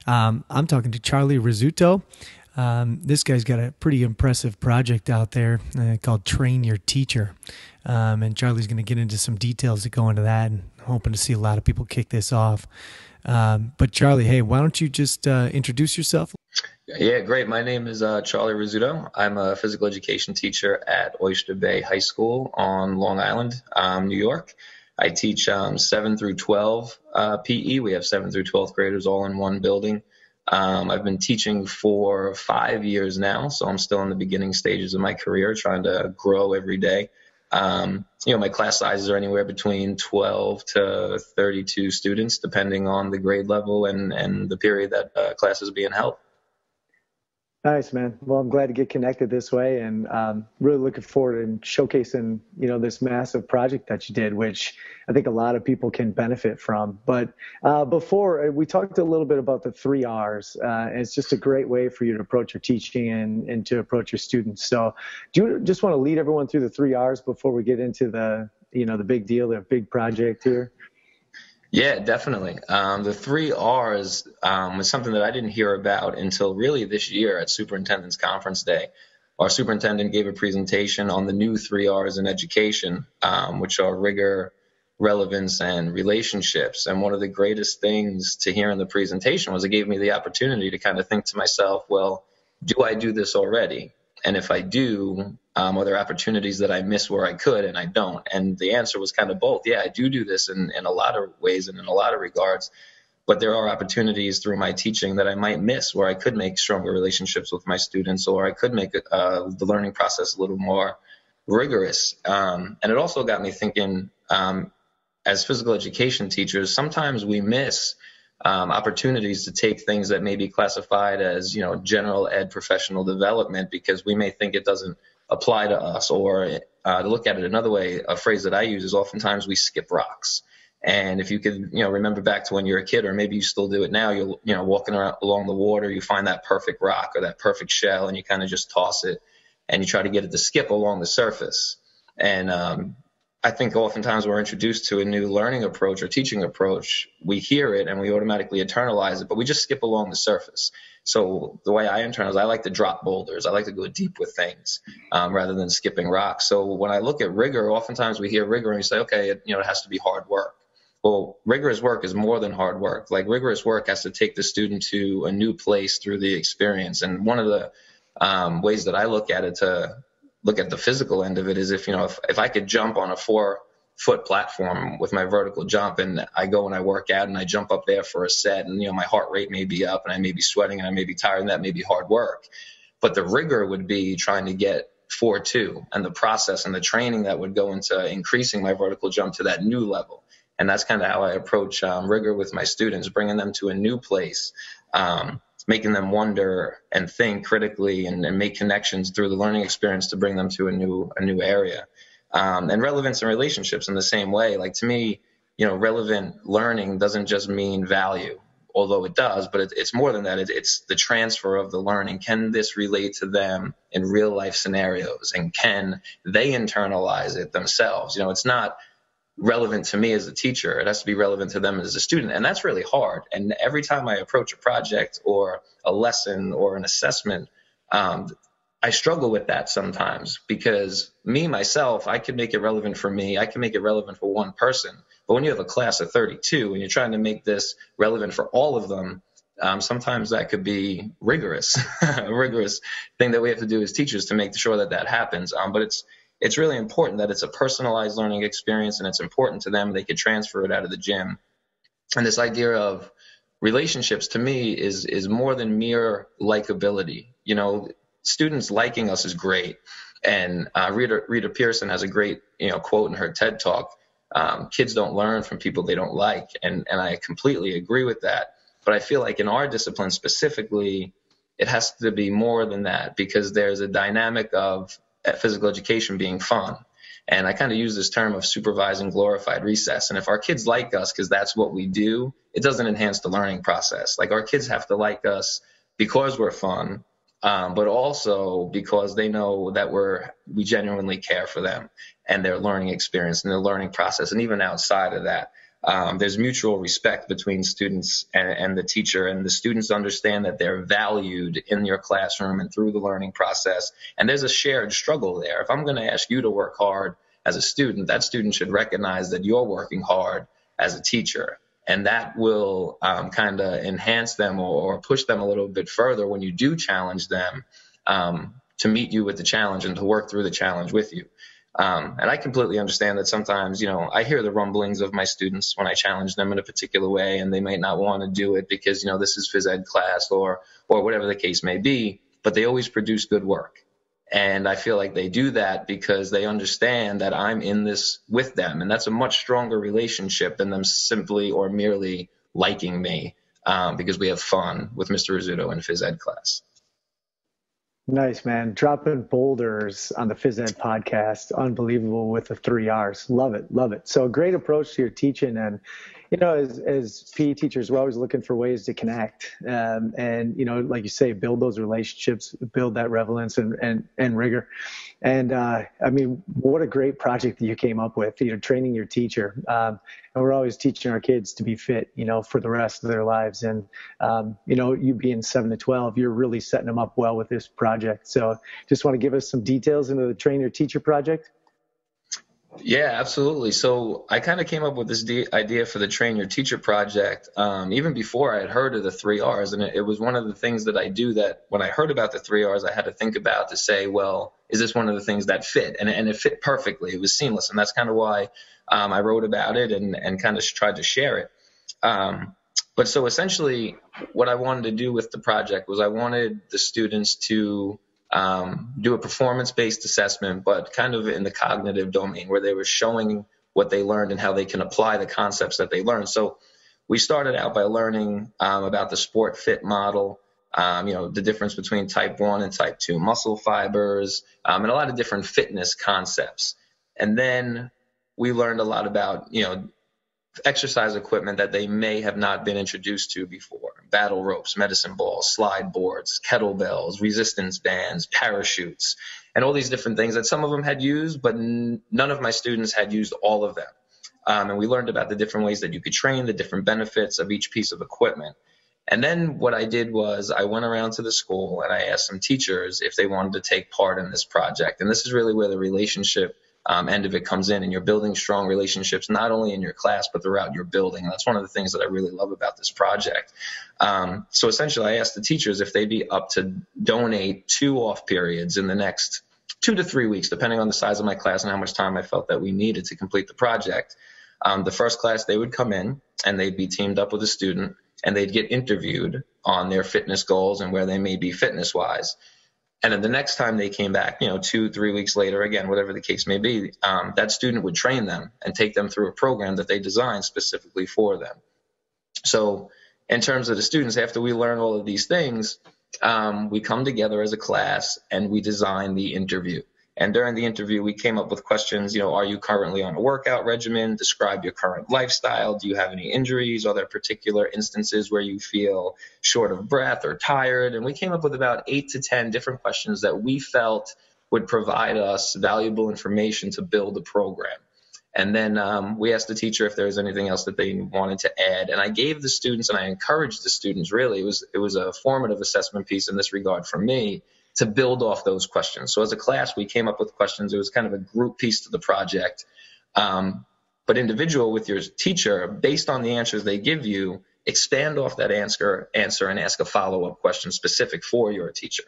I'm talking to Charlie Rizzuto. This guy's got a pretty impressive project out there called Train Your Teacher. And Charlie's going to get into some details that go into that, and hoping to see a lot of people kick this off. But Charlie, hey, why don't you just introduce yourself? Yeah, great. My name is Charlie Rizzuto. I'm a physical education teacher at Oyster Bay High School on Long Island, New York. I teach 7 through 12 PE. We have 7 through 12th graders all in one building. I've been teaching for 5 years now, so I'm still in the beginning stages of my career, trying to grow every day. My class sizes are anywhere between 12 to 32 students, depending on the grade level and the period that class is being held. Nice, man. Well, I'm glad to get connected this way, and really looking forward to showcasing, this massive project that you did, which I think a lot of people can benefit from. But before, we talked a little bit about the 3 Rs. And it's just a great way for you to approach your teaching and to approach your students. So do you just want to lead everyone through the 3 Rs before we get into the big deal, the big project here? Yeah, definitely. The 3 Rs was something that I didn't hear about until really this year at Superintendent's Conference Day. Our superintendent gave a presentation on the new 3 Rs in education, which are rigor, relevance, and relationships. And one of the greatest things to hear in the presentation was it gave me the opportunity to kind of think to myself, well, do I do this already? And if I do, are there opportunities that I miss where I could and I don't? And the answer was kind of both. Yeah, I do this in a lot of ways and in a lot of regards, but there are opportunities through my teaching that I might miss where I could make stronger relationships with my students, or I could make the learning process a little more rigorous. And it also got me thinking, as physical education teachers, sometimes we miss opportunities to take things that may be classified as, general ed professional development, because we may think it doesn't apply to us. Or to look at it another way, a phrase that I use is oftentimes we skip rocks. And if you could, remember back to when you're a kid, or maybe you still do it now, you're walking around along the water, you find that perfect rock or that perfect shell, and you kind of just toss it and you try to get it to skip along the surface. And I think oftentimes we're introduced to a new learning approach or teaching approach. We hear it and we automatically internalize it, but we just skip along the surface. So the way I internalize, I like to drop boulders. I like to go deep with things rather than skipping rocks. So when I look at rigor, oftentimes we hear rigor and we say, okay, it has to be hard work. Well, rigorous work is more than hard work. Like, rigorous work has to take the student to a new place through the experience. And one of the ways that I look at it, to look at the physical end of it, is if I could jump on a 4-foot platform with my vertical jump, and I go and I work out and I jump up there for a set, and my heart rate may be up and I may be sweating and I may be tired, and that may be hard work. But the rigor would be trying to get 4-2, and the process and the training that would go into increasing my vertical jump to that new level. And that's kind of how I approach rigor with my students, bringing them to a new place, making them wonder and think critically and make connections through the learning experience to bring them to a new area. And relevance and relationships in the same way. Like, to me, relevant learning doesn't just mean value, although it does, but it's more than that. It's the transfer of the learning. Can this relate to them in real life scenarios? And can they internalize it themselves? It's not relevant to me as a teacher. It has to be relevant to them as a student. And that's really hard. And every time I approach a project or a lesson or an assessment, I struggle with that sometimes, because myself, I can make it relevant for me. I can make it relevant for one person. But when you have a class of 32 and you're trying to make this relevant for all of them, sometimes that could be rigorous, a rigorous thing that we have to do as teachers to make sure that happens. But it's really important that it's a personalized learning experience, and it's important to them. They could transfer it out of the gym. And this idea of relationships, to me, is more than mere likability. Students liking us is great. And Rita Pearson has a great quote in her TED Talk. Kids don't learn from people they don't like. And I completely agree with that. But I feel like in our discipline specifically, it has to be more than that, because there's a dynamic of physical education being fun. And I kind of use this term of supervising glorified recess. And if our kids like us because that's what we do, it doesn't enhance the learning process. Like, our kids have to like us because we're fun, but also because they know that we genuinely care for them and their learning experience and their learning process, and even outside of that. there's mutual respect between students and the teacher, and the students understand that they're valued in your classroom and through the learning process. And there's a shared struggle there. If I'm going to ask you to work hard as a student, that student should recognize that you're working hard as a teacher. And that will kind of enhance them or push them a little bit further when you do challenge them to meet you with the challenge and to work through the challenge with you. And I completely understand that sometimes, I hear the rumblings of my students when I challenge them in a particular way, and they might not want to do it because, this is phys ed class or whatever the case may be, but they always produce good work. And I feel like they do that because they understand that I'm in this with them. And that's a much stronger relationship than them simply or merely liking me because we have fun with Mr. Rizzuto in phys ed class. Nice, man. Dropping boulders on the Phys Ed podcast. Unbelievable with the 3 R's. Love it. Love it. So a great approach to your teaching. And, as PE teachers, we're always looking for ways to connect. And, like you say, build those relationships, build that relevance and rigor. And, what a great project that you came up with, training your teacher. And we're always teaching our kids to be fit, for the rest of their lives. And, you being 7 to 12, you're really setting them up well with this project. So just want to give us some details into the Train Your Teacher project. Yeah, absolutely. So I kind of came up with this idea for the Train Your Teacher project even before I had heard of the 3 R's. And it was one of the things that I do that when I heard about the 3 R's, I had to think about to say, well, is this one of the things that fit? And it fit perfectly. It was seamless. And that's kind of why I wrote about it and kind of tried to share it. But so essentially what I wanted to do with the project was I wanted the students to do a performance-based assessment, but kind of in the cognitive domain where they were showing what they learned and how they can apply the concepts that they learned. So we started out by learning about the sport fit model, the difference between type 1 and type 2 muscle fibers, and a lot of different fitness concepts. And then we learned a lot about, exercise equipment that they may have not been introduced to before. Battle ropes, medicine balls, slide boards, kettlebells, resistance bands, parachutes, and all these different things that some of them had used, but none of my students had used all of them. And we learned about the different ways that you could train, the different benefits of each piece of equipment. And then what I did was I went around to the school and I asked some teachers if they wanted to take part in this project. And this is really where the relationship end of it comes in, and you're building strong relationships, not only in your class, but throughout your building. And that's one of the things that I really love about this project. So essentially, I asked the teachers if they'd be up to donate 2 off periods in the next 2 to 3 weeks, depending on the size of my class and how much time I felt that we needed to complete the project. The first class, they would come in and they'd be teamed up with a student and they'd get interviewed on their fitness goals and where they may be fitness-wise. And then the next time they came back, 2, 3 weeks later, again, whatever the case may be, that student would train them and take them through a program that they designed specifically for them. So in terms of the students, after we learn all of these things, we come together as a class and we design the interview. And during the interview, we came up with questions, are you currently on a workout regimen? Describe your current lifestyle. Do you have any injuries? Are there particular instances where you feel short of breath or tired? And we came up with about 8 to 10 different questions that we felt would provide us valuable information to build a program. And then we asked the teacher if there was anything else that they wanted to add. And I gave the students, and I encouraged the students, really, it was a formative assessment piece in this regard for me, to build off those questions. So as a class, we came up with questions. It was kind of a group piece to the project. But individual with your teacher, based on the answers they give you, expand off that answer and ask a follow-up question specific for your teacher.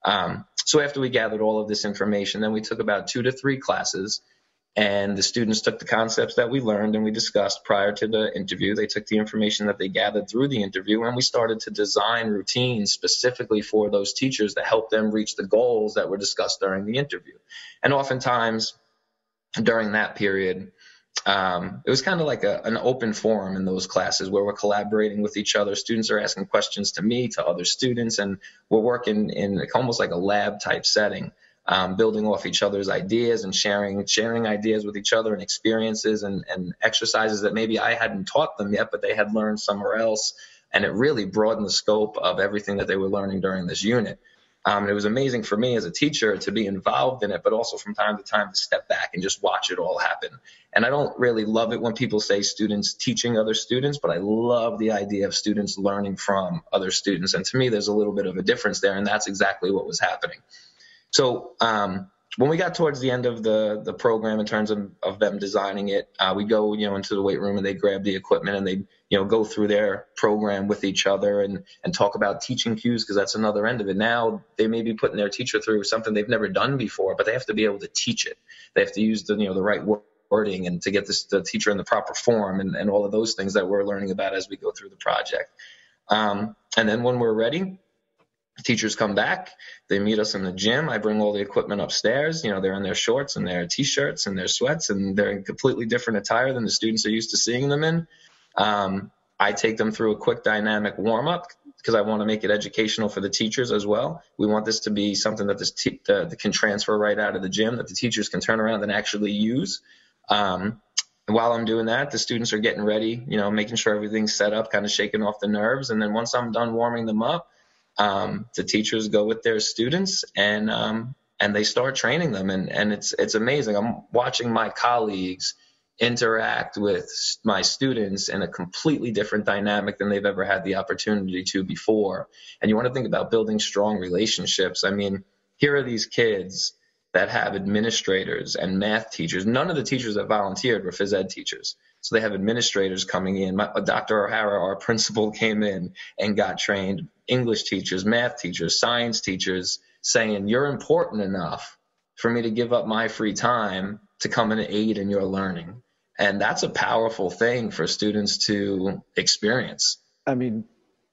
So after we gathered all of this information, then we took about 2 to 3 classes. And the students took the concepts that we learned and we discussed prior to the interview. They took the information that they gathered through the interview, and we started to design routines specifically for those teachers to help them reach the goals that were discussed during the interview. And oftentimes during that period, it was kind of like an open forum in those classes where we're collaborating with each other. Students are asking questions to me, to other students, and we're working in almost like a lab type setting. Building off each other's ideas and sharing ideas with each other and experiences and exercises that maybe I hadn't taught them yet, but they had learned somewhere else. And it really broadened the scope of everything that they were learning during this unit. It was amazing for me as a teacher to be involved in it, but also from time to time to step back and just watch it all happen. And I don't really love it when people say students teaching other students, but I love the idea of students learning from other students. And to me, there's a little bit of a difference there, and that's exactly what was happening. So when we got towards the end of the program in terms of them designing it, we go, into the weight room, and they grab the equipment, and they, go through their program with each other and talk about teaching cues, because that's another end of it. Now they may be putting their teacher through something they've never done before, but they have to be able to teach it. They have to use the right wording and to get the teacher in the proper form and all of those things that we're learning about as we go through the project. And then when we're ready, teachers come back, they meet us in the gym. I bring all the equipment upstairs. They're in their shorts and their T-shirts and their sweats, and they're in completely different attire than the students are used to seeing them in. I take them through a quick dynamic warm-up because I want to make it educational for the teachers as well. We want this to be something that that can transfer right out of the gym, that the teachers can turn around and actually use. And while I'm doing that, the students are getting ready, making sure everything's set up, kind of shaking off the nerves. And then once I'm done warming them up, the teachers go with their students and they start training them. And it's amazing. I'm watching my colleagues interact with my students in a completely different dynamic than they've ever had the opportunity to before. And you want to think about building strong relationships. I mean, here are these kids that have administrators and math teachers. None of the teachers that volunteered were phys ed teachers. So they have administrators coming in. Dr. O'Hara, our principal, came in and got trained. English teachers, math teachers, science teachers, saying, you're important enough for me to give up my free time to come and aid in your learning. And that's a powerful thing for students to experience. I mean,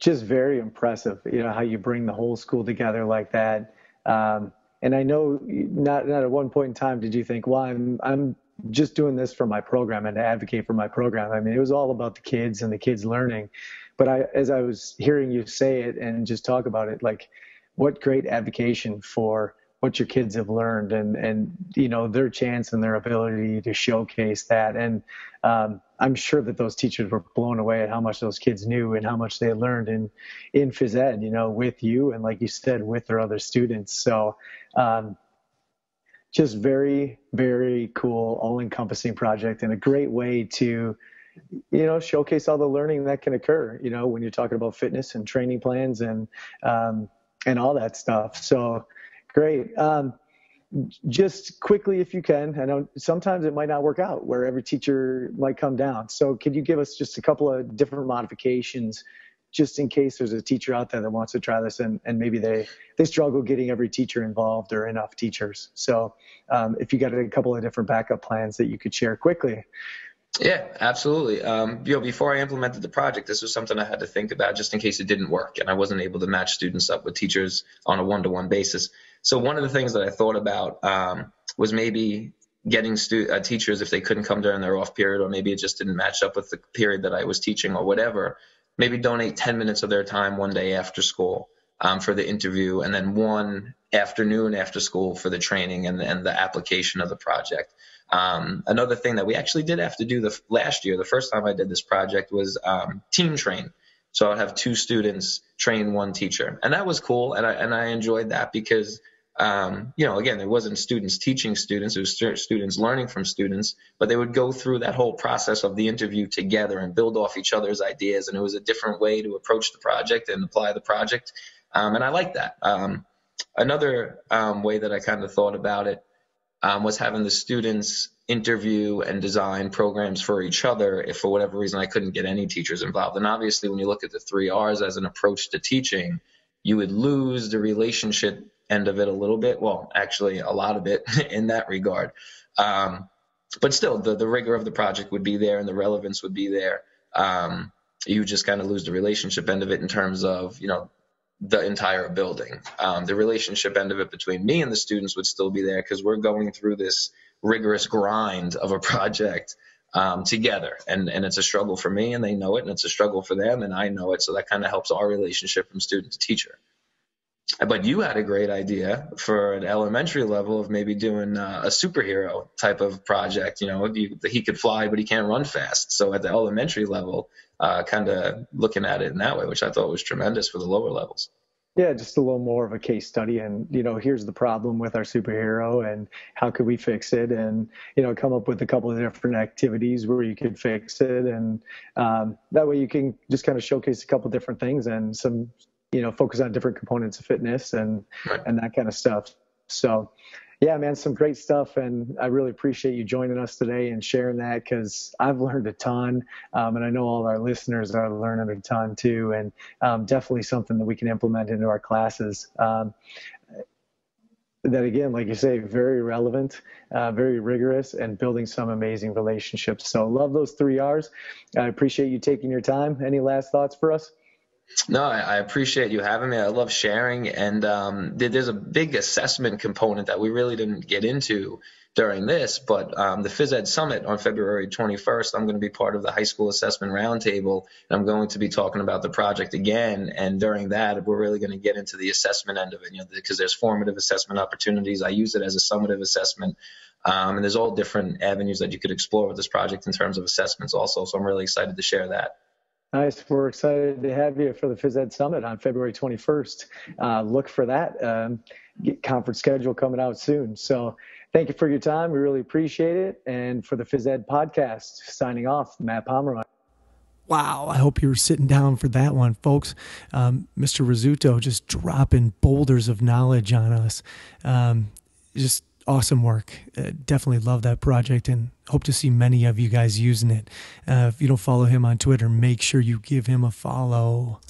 just very impressive, how you bring the whole school together like that. And I know not at one point in time did you think, well, I'm just doing this for my program and to advocate for my program. I mean, it was all about the kids and the kids learning. But as I was hearing you say it and just talk about it, like, what great advocacy for what your kids have learned and their chance and their ability to showcase that. And I'm sure that those teachers were blown away at how much those kids knew and how much they learned in phys ed, with you and, like you said, with their other students. So just very, very cool, all-encompassing project and a great way to showcase all the learning that can occur, when you're talking about fitness and training plans and all that stuff. So great. Just quickly, if you can, I know sometimes it might not work out where every teacher might come down. So could you give us just a couple of different modifications just in case there's a teacher out there that wants to try this and maybe they struggle getting every teacher involved or enough teachers. So if you got a couple of different backup plans that you could share quickly. Yeah, absolutely. Before I implemented the project, this was something I had to think about just in case it didn't work and I wasn't able to match students up with teachers on a one-to-one basis. So one of the things that I thought about was maybe getting teachers, if they couldn't come during their off period, or maybe it just didn't match up with the period that I was teaching or whatever, maybe donate 10 minutes of their time one day after school for the interview, and then one afternoon after school for the training and the application of the project. Another thing that we actually did have to do last year, the first time I did this project, was team train. So I'd have 2 students train 1 teacher, and that was cool, and I enjoyed that because again, it wasn't students teaching students, it was students learning from students, but they would go through that whole process of the interview together and build off each other's ideas, and it was a different way to approach the project and apply the project, and I like that. Another way that I kind of thought about it was having the students interview and design programs for each other if for whatever reason I couldn't get any teachers involved. And obviously when you look at the 3 R's as an approach to teaching, you would lose the relationship end of it a little bit. Well, actually a lot of it in that regard. But still the rigor of the project would be there and the relevance would be there. You just kind of lose the relationship end of it in terms of, the entire building. The relationship end of it between me and the students would still be there because we're going through this rigorous grind of a project together. And it's a struggle for me and they know it, and it's a struggle for them and I know it. So that kind of helps our relationship from student to teacher. But you had a great idea for an elementary level of maybe doing a superhero type of project. He could fly, but he can't run fast. So at the elementary level, kind of looking at it in that way, which I thought was tremendous for the lower levels. Yeah, just a little more of a case study and, here's the problem with our superhero and how could we fix it? And, come up with a couple of different activities where you could fix it. And that way you can just kind of showcase a couple of different things and some, focus on different components of fitness Right. and that kind of stuff. So, yeah, man, some great stuff. And I really appreciate you joining us today and sharing that because I've learned a ton. And I know all our listeners are learning a ton too. And definitely something that we can implement into our classes. That again, like you say, very relevant, very rigorous, and building some amazing relationships. So love those 3 R's. I appreciate you taking your time. Any last thoughts for us? No, I appreciate you having me. I love sharing. And there's a big assessment component that we really didn't get into during this, but the Phys Ed Summit on February 21st, I'm going to be part of the high school assessment roundtable, and I'm going to be talking about the project again. And during that, we're really going to get into the assessment end of it, because there's formative assessment opportunities. I use it as a summative assessment. And there's all different avenues that you could explore with this project in terms of assessments also. So I'm really excited to share that. Nice. We're excited to have you for the Phys Ed Summit on February 21st. Look for that conference schedule coming out soon. So thank you for your time. We really appreciate it. And for the Phys Ed podcast, signing off, Matt Pomeroy. Wow, I hope you were sitting down for that one, folks. Mr. Rizzuto just dropping boulders of knowledge on us. Just awesome work. Definitely love that project and hope to see many of you guys using it. If you don't follow him on Twitter, make sure you give him a follow.